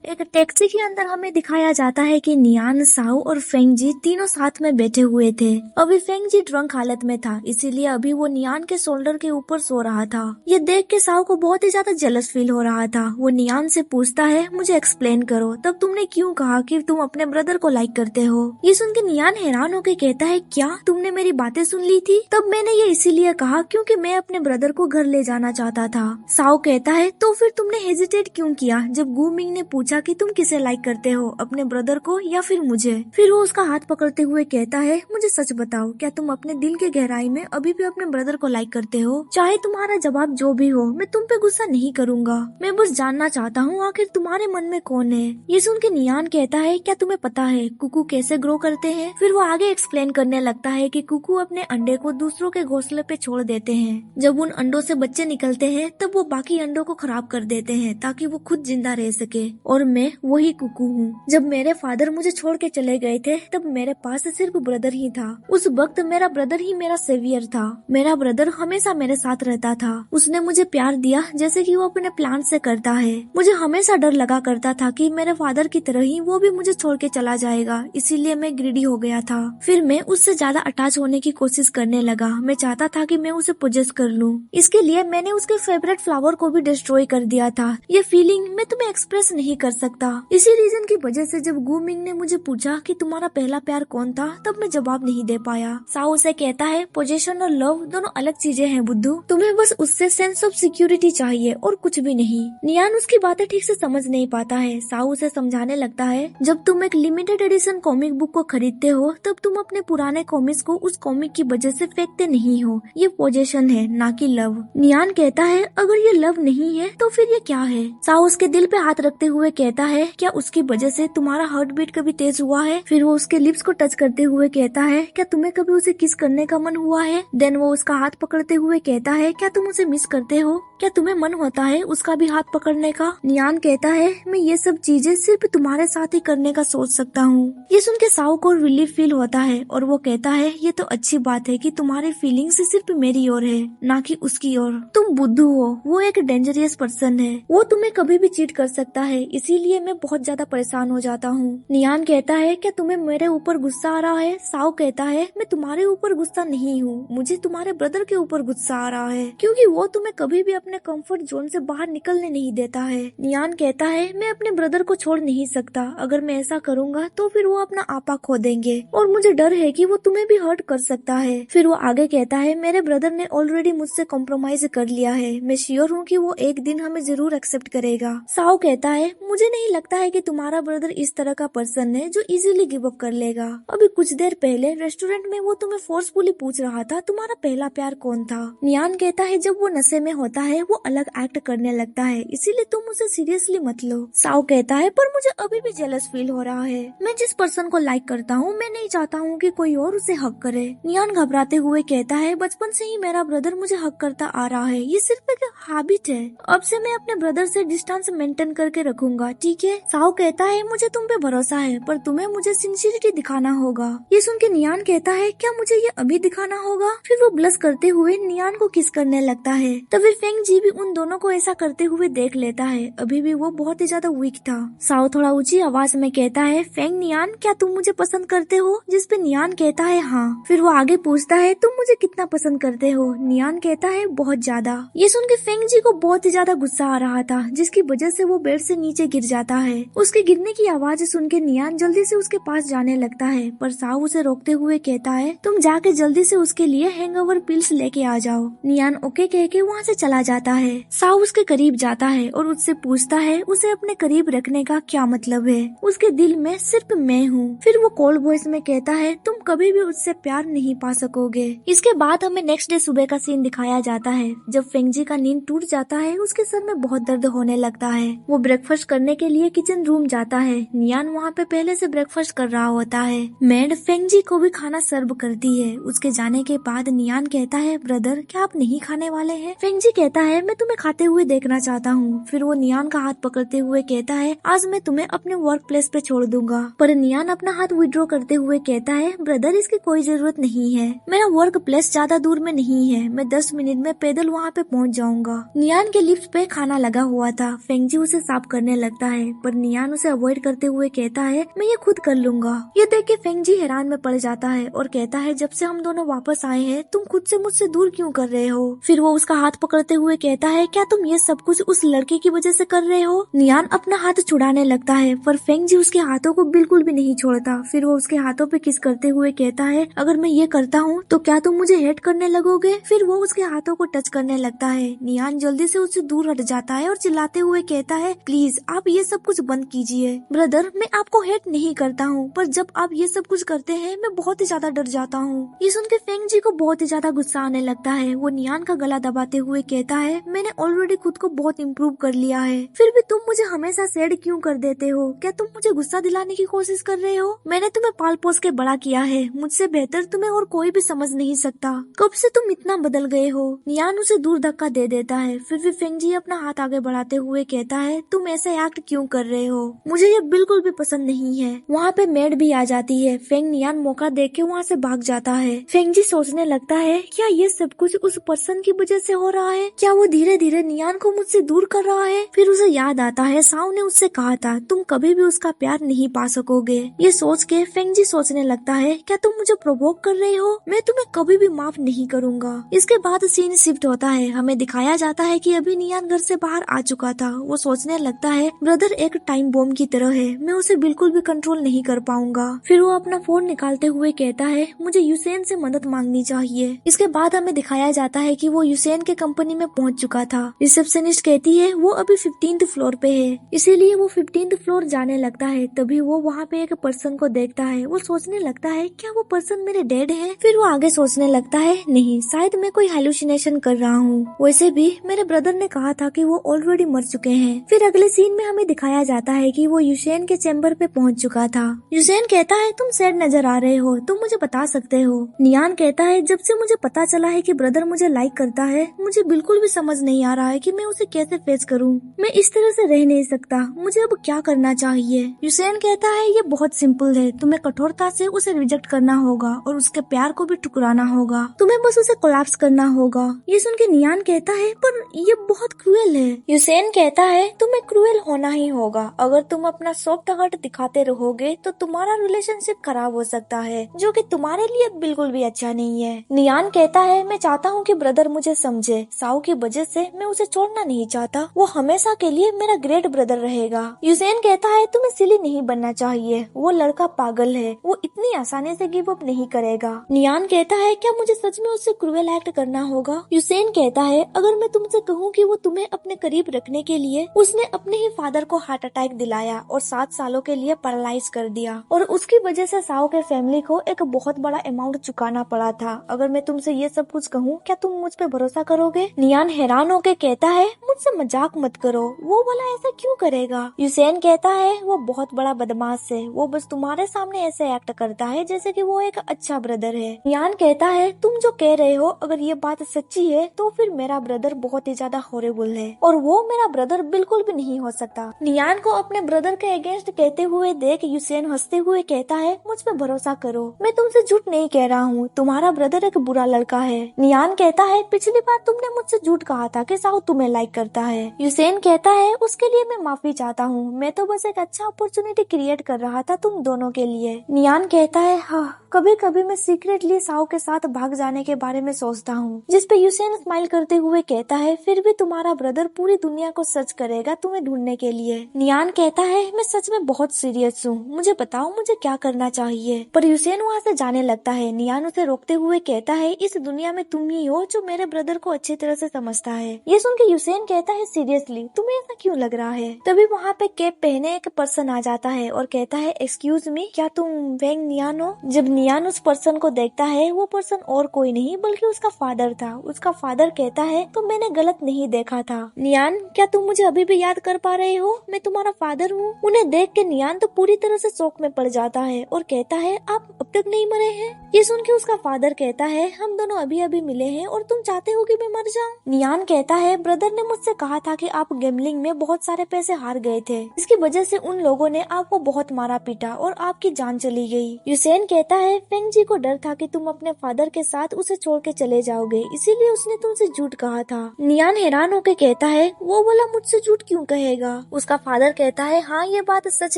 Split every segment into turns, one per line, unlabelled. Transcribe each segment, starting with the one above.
एक टैक्सी के अंदर हमें दिखाया जाता है कि नियान, साओ और फेंगजी तीनों साथ में बैठे हुए थे। अभी फेंगजी ड्रंक हालत में था, इसीलिए अभी वो नियान के शोल्डर के ऊपर सो रहा था। ये देख के साओ को बहुत ही ज्यादा जेलस फील हो रहा था। वो नियान से पूछता है, मुझे एक्सप्लेन करो, तब तुमने क्यों कहा कि तुम अपने ब्रदर को लाइक करते हो? ये सुन के नियान हैरान होकर कहता है, क्या तुमने मेरी बातें सुन ली थी? तब मैंने ये इसीलिए कहा क्योंकि मैं अपने ब्रदर को घर ले जाना चाहता था। साओ कहता है, तो फिर तुमने हेजिटेट क्यों किया जब गू मिंग ने पूछा कि तुम किसे लाइक करते हो, अपने ब्रदर को या फिर मुझे? फिर वो उसका हाथ पकड़ते हुए कहता है, मुझे सच बताओ, क्या तुम अपने दिल के गहराई में अभी भी अपने ब्रदर को लाइक करते हो? चाहे तुम्हारा जवाब जो भी हो, मैं तुम पे गुस्सा नहीं करूंगा। मैं बस जानना चाहता हूँ आखिर तुम्हारे मन में कौन है। ये सुन के नियान कहता है, क्या तुम्हें पता है कुकू कैसे ग्रो करते हैं? फिर वो आगे एक्सप्लेन करने लगता है कि कुकू अपने अंडे को दूसरों के घोंसले पे छोड़ देते हैं। जब उन अंडों से बच्चे निकलते हैं तब वो बाकी अंडों को खराब कर देते हैं ताकि वो खुद जिंदा रह सके। और मैं वही कुकू हूँ। जब मेरे फादर मुझे छोड़ के चले गए थे तब मेरे पास सिर्फ ब्रदर ही था। उस वक्त मेरा ब्रदर ही मेरा सेवियर था। मेरा ब्रदर हमेशा मेरे साथ रहता था। उसने मुझे प्यार दिया जैसे कि वो अपने प्लान से करता है। मुझे हमेशा डर लगा करता था कि मेरे फादर की तरह ही वो भी मुझे छोड़ के चला जाएगा, इसीलिए मैं ग्रीडी हो गया था। फिर मैं उससे ज्यादा अटैच होने की कोशिश करने लगा। मैं चाहता था कि मैं उसे पोजेस कर लूं। इसके लिए मैंने उसके फेवरेट फ्लावर को भी डिस्ट्रॉय कर दिया था। ये फीलिंग मैं तुम्हें एक्सप्रेस नहीं कर सकता। इसी रीजन की वजह से जब गू मिंग ने मुझे पूछा कि तुम्हारा पहला प्यार कौन था, तब मैं जवाब नहीं दे पाया। साओ से कहता है, पोजीशन और लव दोनों अलग चीजें हैं बुद्धू, तुम्हें बस उससे सेंस ऑफ सिक्योरिटी चाहिए और कुछ भी नहीं। नियान उसकी बातें ठीक से समझ नहीं पाता है। साओ उसे समझाने लगता है, जब तुम एक लिमिटेड एडिशन कॉमिक बुक को खरीदते हो तब तुम अपने पुराने कॉमिक्स को उस कॉमिक की वजह से फेंकते नहीं हो। ये पोजीशन है, ना कि लव। नियान कहता है, अगर ये लव नहीं है तो फिर ये क्या है? साओ उसके दिल पे हाथ रखते हुए कहता है, क्या उसकी वजह से तुम्हारा हार्ट बीट कभी तेज हुआ है? फिर वो उसके लिप्स को टच करते हुए कहता है, क्या तुम्हें कभी उसे किस करने का मन हुआ है? देन वो उसका हाथ पकड़ते हुए कहता है, क्या तुम उसे मिस करते हो? क्या तुम्हें मन होता है उसका भी हाथ पकड़ने का? नियान कहता है, मैं ये सब चीजें सिर्फ तुम्हारे साथ ही करने का सोच सकता हूँ। ये सुन के साओ को रिलीफ फील होता है और वो कहता है, ये तो अच्छी बात है कि तुम्हारी फीलिंग्स सिर्फ मेरी ओर है, ना कि उसकी ओर। तुम बुद्धू हो, वो एक डेंजरियस पर्सन है, वो तुम्हें कभी भी चीट कर सकता है, इसीलिए मैं बहुत ज्यादा परेशान हो जाता हूँ। नियान कहता है, क्या तुम्हें मेरे ऊपर गुस्सा आ रहा है? साओ कहता है, मैं तुम्हारे ऊपर गुस्सा नहीं हूँ, मुझे तुम्हारे ब्रदर के ऊपर गुस्सा आ रहा है, क्योंकि वो तुम्हें कभी भी अपने कंफर्ट जोन से बाहर निकलने नहीं देता है। नियान कहता है, मैं अपने ब्रदर को छोड़ नहीं सकता, अगर मैं ऐसा करूँगा तो फिर वो अपना आपा खो देंगे और मुझे डर है कि वो तुम्हें भी हर्ट कर सकता है। फिर वो आगे कहता है, मेरे ब्रदर ने ऑलरेडी मुझसे कॉम्प्रोमाइज कर लिया है, मैं श्योर हूँ कि वो एक दिन हमें जरूर एक्सेप्ट करेगा। साओ कहता है, मुझे नहीं लगता है कि तुम्हारा ब्रदर इस तरह का पर्सन है जो इजीली गिव अप कर लेगा। अभी कुछ देर पहले रेस्टोरेंट में वो तुम्हें फोर्सफुली पूछ रहा था तुम्हारा पहला प्यार कौन था। नियान कहता है, जब वो नशे में होता है वो अलग एक्ट करने लगता है, इसीलिए तुम उसे सीरियसली मत लो। साओ कहता है, पर मुझे अभी भी जेलस फील हो रहा है, मैं जिस पर्सन को लाइक करता हूँ मैं नहीं चाहता हूँ कि कोई और उसे हक करे। नियान घबराते हुए कहता है, बचपन से ही मेरा ब्रदर मुझे हक करता आ रहा है, ये सिर्फ एक हैबिट है, अब से मैं अपने ब्रदर से डिस्टेंस मेंटेन करके रखूंगा, ठीक है? साओ कहता है, मुझे तुम पे भरोसा है, पर तुम्हें मुझे सिंसियरिटी दिखाना होगा। ये सुन के नियान कहता है, क्या मुझे ये अभी दिखाना होगा? फिर वो ब्लश करते हुए नियान को किस करने लगता है। तो फिर फेंग जी भी उन दोनों को ऐसा करते हुए देख लेता है। अभी भी वो बहुत ही ज्यादा वीक था। साओ थोड़ा ऊंची आवाज में कहता है, फेंग नियान, क्या तुम मुझे पसंद करते हो? जिस पे नियान कहता है, हाँ। फिर वो आगे पूछता है, तुम मुझे कितना पसंद करते हो? नियान कहता है, बहुत ज्यादा। ये सुन के फेंग जी को बहुत ही ज्यादा गुस्सा आ रहा था, जिसकी वजह से वो बेड से नीचे गिर जाता है। उसके गिरने की आवाज सुन के नियान जल्दी से उसके पास जाने लगता है, पर साओ उसे रोकते हुए कहता है, तुम जाके जल्दी से उसके लिए हैंगओवर पिल्स लेके आ जाओ। नियान ओके कह के वहाँ से चला जाता है। साओ उसके करीब जाता है और उससे पूछता है उसे अपने करीब रखने का क्या मतलब है। उसके दिल में सिर्फ मैं हूँ। फिर वो कोल्ड वॉइस में कहता है, तुम कभी भी उससे प्यार नहीं पा सकोगे। इसके बाद हमें नेक्स्ट डे सुबह का सीन दिखाया जाता है। जब फेंगजी का नींद टूट जाता है उसके सर में बहुत दर्द होने लगता है। वो ब्रेकफास्ट करने के लिए किचन रूम जाता है। नियान वहाँ पे पहले से ब्रेकफास्ट कर रहा होता है। मेड फेंगजी को भी खाना सर्व करती है। उसके जाने के बाद नियान कहता है, ब्रदर क्या आप नहीं खाने वाले हैं? फेंगजी कहता है, मैं तुम्हें खाते हुए देखना चाहता हूँ। फिर वो नियान का हाथ पकड़ते हुए कहता है, आज मैं तुम्हें अपने वर्क प्लेस पे छोड़ दूंगा। पर नियान अपना हाथ विड्रॉ करते हुए कहता है, ब्रदर इसकी कोई जरूरत नहीं है, मेरा वर्क प्लेस ज्यादा दूर में नहीं है, मैं 10 मिनट में पैदल वहाँ पे पहुँच जाऊंगा। नियान के लिफ्ट पे खाना लगा हुआ था। फेंगजी उसे साफ करने लगता है, पर नियान उसे अवॉइड करते हुए कहता है मैं ये खुद कर लूंगा। ये देख के फेंग जी हैरान में पड़ जाता है और कहता है जब से हम दोनों वापस आए हैं तुम खुद से मुझसे दूर क्यों कर रहे हो। फिर वो उसका हाथ पकड़ते हुए कहता है क्या तुम ये सब कुछ उस लड़के की वजह से कर रहे हो। नियान अपना हाथ छुड़ाने लगता है पर फेंग जी उसके हाथों को बिल्कुल भी नहीं छोड़ता। फिर वो उसके हाथों पे किस करते हुए कहता है अगर मैं ये करता हूँ तो क्या तुम मुझे हेट करने लगोगे। फिर वो उसके हाथों को टच करने लगता है। नियान जल्दी से उससे दूर हट जाता है और चिल्लाते हुए कहता है प्लीज आप ये सब कुछ बंद कीजिए। ब्रदर मैं आपको हेट नहीं करता हूँ, पर जब आप ये सब कुछ करते हैं मैं बहुत ही ज्यादा डर जाता हूँ। ये सुन के फेंग जी को बहुत ही ज्यादा गुस्सा आने लगता है। वो नियान का गला दबाते हुए कहता है मैंने ऑलरेडी खुद को बहुत इम्प्रूव कर लिया है, फिर भी तुम मुझे हमेशा सैड क्यों कर देते हो। क्या तुम मुझे गुस्सा दिलाने की कोशिश कर रहे हो। मैंने तुम्हें पाल पोस के बड़ा किया है, मुझसे बेहतर तुम्हें और कोई भी समझ नहीं सकता। कब से तुम इतना बदल गए हो। नियान उसे दूर धक्का दे देता है। फिर भी फेंग जी अपना हाथ आगे बढ़ाते हुए कहता है तुम ऐसे एक्ट क्यों कर रहे हो, मुझे ये बिल्कुल भी पसंद नहीं है। वहाँ पे मेड भी आ जाती है। फेंग नियान मौका देख के वहाँ से भाग जाता है। फेंग जी सोचने लगता है क्या ये सब कुछ उस पर्सन की वजह से हो रहा है, क्या वो धीरे धीरे नियान को मुझसे दूर कर रहा है। फिर उसे याद आता है साव ने उससे कहा था तुम कभी भी उसका प्यार नहीं पा सकोगे। ये सोच के फेंग जी सोचने लगता है क्या तुम मुझे प्रोवोक कर रहे हो, मैं तुम्हें कभी भी माफ नहीं करूंगा। इसके बाद सीन शिफ्ट होता है। हमें दिखाया जाता है कि अभी नियान घर से बाहर आ चुका था। वो सोचने लगता है ब्रदर एक टाइम बॉम्ब की तरह है, मैं उसे बिल्कुल भी कंट्रोल नहीं कर पाऊंगा। फिर वो अपना फोन निकालते हुए कहता है मुझे यूसेन से मदद मांगनी चाहिए। इसके बाद हमें दिखाया जाता है कि वो यूसेन के कंपनी में पहुंच चुका था। रिसेप्शनिस्ट कहती है वो अभी 15th फ्लोर पे है, इसीलिए वो 15th फ्लोर जाने लगता है। तभी वो वहाँ पे एक पर्सन को देखता है। वो सोचने लगता है क्या वो पर्सन मेरे डैड है। फिर वो आगे सोचने लगता है नहीं शायद मैं कोई हेलुसिनेशन कर रहा हूँ, वैसे भी मेरे ब्रदर ने कहा था कि वो ऑलरेडी मर चुके हैं। फिर अगले सीन में हमें दिखाया जाता है कि वो यूसेन के चैम्बर पे पहुंच चुका था। यूसेन कहता है तुम सैड नजर आ रहे हो, तुम मुझे बता सकते हो। नियान कहता है जब से मुझे पता चला है कि ब्रदर मुझे लाइक करता है मुझे बिल्कुल भी समझ नहीं आ रहा है कि मैं उसे कैसे फेस करूं। मैं इस तरह से रह नहीं सकता, मुझे अब क्या करना चाहिए। यूसेन कहता है ये बहुत सिंपल है, तुम्हें कठोरता से उसे रिजेक्ट करना होगा और उसके प्यार को भी ठुकराना होगा, तुम्हें बस उसे कोलैप्स करना होगा। ये सुन के नियान कहता है पर ये बहुत क्रूएल है। यूसेन कहता है तुम्हें क्रूएल होना ही होगा, अगर तुम अपना सॉफ्ट हार्ट दिखाते रहोगे तो तुम्हारा रिलेशनशिप खराब हो सकता है, जो कि तुम्हारे लिए बिल्कुल भी अच्छा नहीं है। नियान कहता है मैं चाहता हूँ कि ब्रदर मुझे समझे, साउ की वजह से मैं उसे छोड़ना नहीं चाहता, वो हमेशा के लिए मेरा ग्रेट ब्रदर रहेगा। यूसेन कहता है तुम्हें सिली नहीं बनना चाहिए, वो लड़का पागल है, वो इतनी आसानी से गिव अप नहीं करेगा। नियान कहता है क्या मुझे सच में उससे क्रूएल एक्ट करना होगा। यूसेन कहता है अगर मैं तुमसे कहूँ कि वो तुम्हें अपने करीब रखने के लिए उसने अपने ही फादर को हार्ट अटैक दिलाया और 7 सालों के लिए पैरालाइज कर दिया और उसकी वजह से साओ के फैमिली को एक बहुत बड़ा अमाउंट चुकाना पड़ा था, अगर मैं तुमसे ये सब कुछ कहूँ क्या तुम मुझ पे भरोसा करोगे। नियान हैरान होके कहता है मुझसे मजाक मत करो, वो भला ऐसा क्यों करेगा। यूसेन कहता है वो बहुत बड़ा बदमाश है, वो बस तुम्हारे सामने ऐसे एक्ट करता है जैसे कि वो एक अच्छा ब्रदर है। नियान कहता है तुम जो कह रहे हो अगर ये बात सच्ची है तो फिर मेरा ब्रदर बहुत ही ज्यादा हॉरिबल है और वो मेरा ब्रदर बिल्कुल भी नहीं हो सकता। नियान को अपने ब्रदर के अगेंस्ट कहते हुए देख यूसेन हंसते हुए कहता है मुझ पे भरोसा करो, मैं तुमसे झूठ नहीं कह रहा हूँ, तुम्हारा ब्रदर एक बुरा लड़का है। नियान कहता है पिछली बार तुमने मुझसे झूठ कहा था कि साउ तुम्हें लाइक करता है। यूसेन कहता है उसके लिए मैं माफी चाहता हूँ, मैं तो बस एक अच्छा अपॉर्चुनिटी क्रिएट कर रहा था तुम दोनों के लिए। नियान कहता है हाँ कभी कभी मैं सीक्रेटली साउ के साथ भाग जाने के बारे में सोचता हूँ, जिस पे यूसेन स्माइल करते हुए कहता है फिर भी तुम्हारा ब्रदर पूरी दुनिया को सर्च करेगा तुम्हें ढूंढने के लिए। नियान कहता है मैं सच में बहुत सीरियस हूँ, मुझे बताओ मुझे क्या करना चाहिए। पर यूसेन वहाँ से जाने लगता है। नियान उसे रोकते हुए कहता है इस दुनिया में तुम ही हो जो मेरे ब्रदर को अच्छी तरह से समझता है। ये सुन के यूसेन कहता है सीरियसली तुम्हें ऐसा क्यों लग रहा है। तभी वहाँ पे कैप पहने एक पर्सन आ जाता है और कहता है एक्सक्यूज मी क्या तुम फेंग नियान हो। जब नियान उस पर्सन को देखता है वो पर्सन और कोई नहीं बल्कि उसका फादर था। उसका फादर कहता है तो मैंने गलत नहीं देखा था। नियान क्या तुम मुझे अभी भी याद कर पा रहे हो, मैं तुम्हारा फादर हूँ। उन्हें देख के नियान तो पूरी तरह से शौक में पड़ जाता है और कहता है आप अब तक नहीं मरे हैं। ये सुन के उसका फादर कहता है हम दोनों अभी अभी मिले हैं और तुम चाहते हो कि मैं मर जाऊं। नियान कहता है ब्रदर ने मुझसे कहा था कि आप गैम्बलिंग में बहुत सारे पैसे हार गए थे, इसकी वजह से उन लोगों ने आपको बहुत मारा पीटा और आपकी जान चली गई। यूसेन कहता है है फेंग जी को डर था कि तुम अपने फादर के साथ उसे छोड़ के चले जाओगे, इसीलिए उसने तुमसे झूठ कहा था। नियान हैरान होकर कहता है वो वाला मुझसे झूठ क्यों कहेगा। उसका फादर कहता है हाँ ये बात सच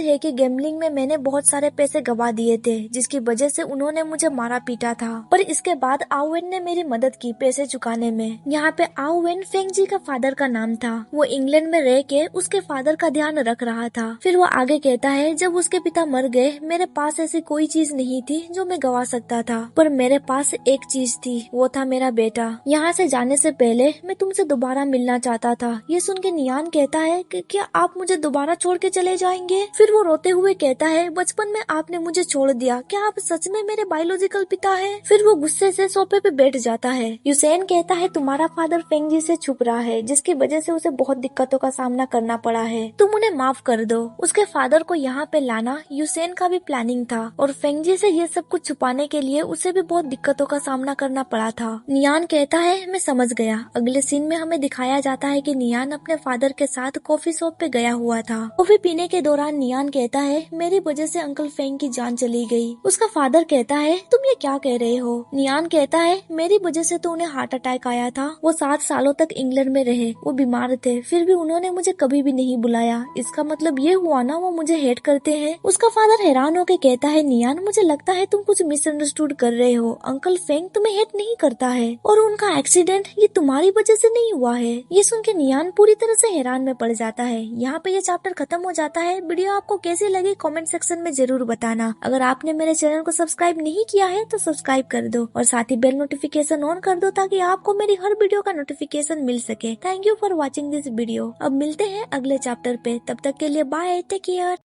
है कि गैम्बलिंग में मैंने बहुत सारे पैसे गवा दिए थे, जिसकी वजह से उन्होंने मुझे मारा पीटा था, पर इसके बाद आउवेन ने मेरी मदद की पैसे चुकाने में। यहाँ पे आउवेन फेंग जी का फादर का नाम था। वो इंग्लैंड में रह के उसके फादर का ध्यान रख रहा था। फिर वो आगे कहता है जब उसके पिता मर गए मेरे पास ऐसी कोई चीज नहीं थी जो मैं गवा सकता था, पर मेरे पास एक चीज थी, वो था मेरा बेटा। यहाँ से जाने से पहले मैं तुमसे दोबारा मिलना चाहता था। ये सुन के नियान कहता है कि क्या आप मुझे दोबारा छोड़ के चले जाएंगे। फिर वो रोते हुए कहता है बचपन में आपने मुझे छोड़ दिया, क्या आप सच में मेरे बायोलॉजिकल पिता हैं? फिर वो गुस्से से सोफे पे बैठ जाता है। यूसेन कहता है तुम्हारा फादर फेंग जी से छुप रहा है, जिसकी वजह से उसे बहुत दिक्कतों का सामना करना पड़ा है, तुम उन्हें माफ कर दो। उसके फादर को यहाँ पे लाना यूसेन का भी प्लानिंग था और फेंग जी से ये सब कुछ छुपाने के लिए उसे भी बहुत दिक्कतों का सामना करना पड़ा था। नियान कहता है मैं समझ गया। अगले सीन में हमें दिखाया जाता है कि नियान अपने फादर के साथ कॉफी शॉप पे गया हुआ था। कॉफी पीने के दौरान नियान कहता है मेरी वजह से अंकल फेंग की जान चली गई। उसका फादर कहता है तुम ये क्या कह रहे हो। नियान कहता है मेरी वजह से तो उन्हें हार्ट अटैक आया था। वो 7 सालों तक इंग्लैंड में रहे, वो बीमार थे, फिर भी उन्होंने मुझे कभी भी नहीं बुलाया। इसका मतलब ये हुआ ना वो मुझे हेट करते हैं। उसका फादर हैरान होकर कहता है नियान मुझे लगता है तुम कुछ मिसअंडरस्टूड कर रहे हो। अंकल फेंग तुम्हें हेट नहीं करता है और उनका एक्सीडेंट ये तुम्हारी वजह से नहीं हुआ है। ये सुन के नियान पूरी तरह से हैरान में पड़ जाता है। यहाँ पे ये चैप्टर खत्म हो जाता है। वीडियो आपको कैसी लगी कमेंट सेक्शन में जरूर बताना। अगर आपने मेरे चैनल को सब्सक्राइब नहीं किया है तो सब्सक्राइब कर दो और साथ ही बेल नोटिफिकेशन ऑन कर दो ताकि आपको मेरी हर वीडियो का नोटिफिकेशन मिल सके। Thank you for watching this video. अब मिलते हैं अगले चैप्टर पे, तब तक के लिए बाय, टेक केयर।